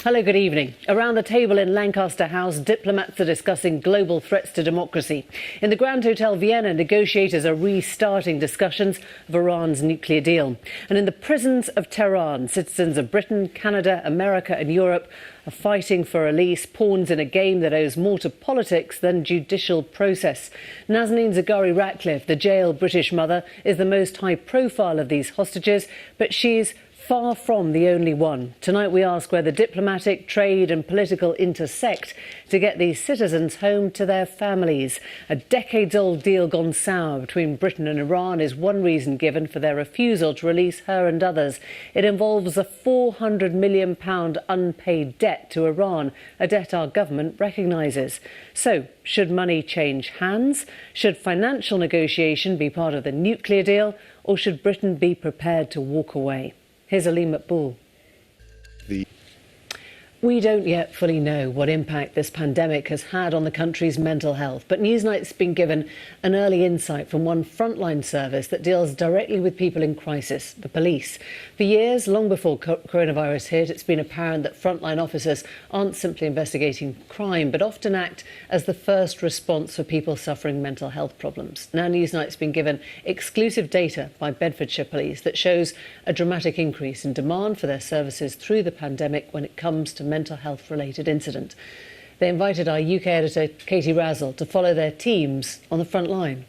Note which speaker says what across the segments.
Speaker 1: Hello, good evening. Around the table in Lancaster House, diplomats are discussing global threats to democracy. In the Grand Hotel Vienna, negotiators are restarting discussions of Iran's nuclear deal. And in the prisons of Tehran, citizens of Britain, Canada, America and Europe are fighting for release, pawns in a game that owes more to politics than judicial process. Nazanin Zaghari-Ratcliffe, the jailed British mother, is the most high-profile of these hostages, but she's far from the only one. Tonight we ask where the diplomatic, trade and political intersect to get these citizens home to their families. A decades-old deal gone sour between Britain and Iran is one reason given for their refusal to release her and others. It involves a £400 million unpaid debt to Iran, a debt our government recognises. So, should money change hands? Should financial negotiation be part of the nuclear deal? Or should Britain be prepared to walk away? Here's Ali Makboul. We don't yet fully know what impact this pandemic has had on the country's mental health, but Newsnight's been given an early insight from one frontline service that deals directly with people in crisis, the police. For years, long before coronavirus hit, it's been apparent that frontline officers aren't simply investigating crime, but often act as the first response for people suffering mental health problems. Now Newsnight's been given exclusive data by Bedfordshire Police that shows a dramatic increase in demand for their services through the pandemic when it comes to mental health-related incident. They invited our UK editor, Katie Razzle, to follow their teams on the front line.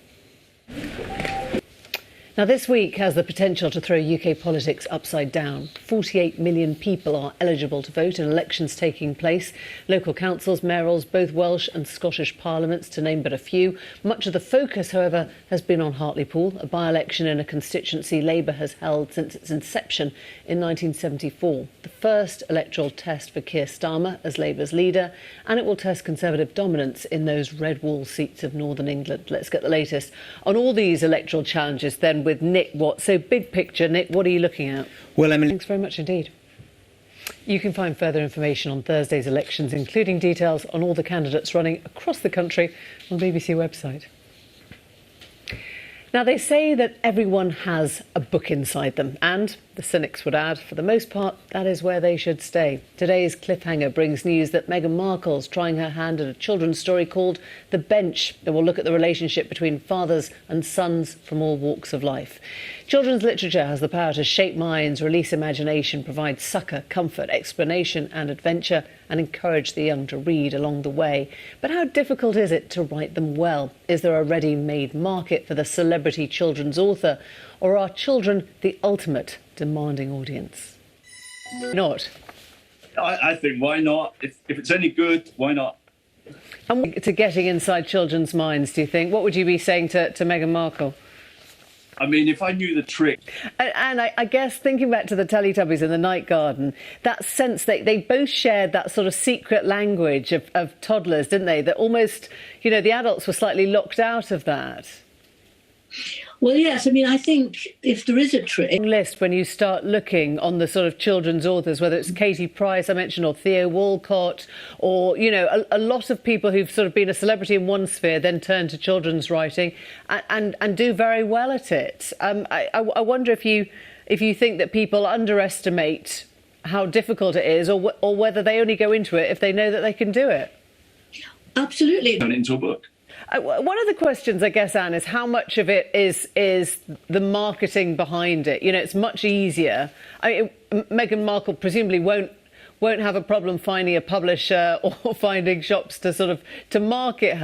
Speaker 1: Now, this week has the potential to throw UK politics upside down. 48 million people are eligible to vote in elections taking place. Local councils, mayorals, both Welsh and Scottish parliaments, to name but a few. Much of the focus, however, has been on Hartlepool, a by-election in a constituency Labour has held since its inception in 1974. The first electoral test for Keir Starmer as Labour's leader, and it will test Conservative dominance in those red wall seats of northern England. Let's get the latest on all these electoral challenges then with Nick Watt. So big picture, Nick, what are you looking at?
Speaker 2: Well, Emily,
Speaker 1: thanks very much indeed. You can find further information on Thursday's elections, including details on all the candidates running across the country on the BBC website. Now, they say that everyone has a book inside them, and the cynics would add, for the most part, that is where they should stay. Today's cliffhanger brings news that Meghan Markle's trying her hand at a children's story called The Bench that will look at the relationship between fathers and sons from all walks of life. Children's literature has the power to shape minds, release imagination, provide succour, comfort, explanation and adventure, and encourage the young to read along the way. But how difficult is it to write them well? Is there a ready-made market for the celebrity children's author? Or are children the ultimate demanding audience? Not.
Speaker 3: I think, why not? If it's any good, why not?
Speaker 1: And to getting inside children's minds, do you think? What would you be saying to Meghan Markle?
Speaker 3: I mean, if I knew the trick.
Speaker 1: And I guess thinking back to the Teletubbies in the Night Garden, that sense that they both shared that sort of secret language of toddlers, didn't they? That almost, you know, the adults were slightly locked out of that.
Speaker 4: Well, yes. I mean, I think if there is a trick
Speaker 1: list, when you start looking on the sort of children's authors, whether it's Katie Price, I mentioned, or Theo Walcott, or, you know, a lot of people who've sort of been a celebrity in one sphere, then turn to children's writing and do very well at it. I wonder if you think that people underestimate how difficult it is, or whether they only go into it if they know that they can do it.
Speaker 4: Absolutely.
Speaker 3: Turn it into a book.
Speaker 1: One of the questions, I guess, Anne, is how much of it is the marketing behind it? You know, it's much easier. Meghan Markle presumably won't have a problem finding a publisher or finding shops to market her.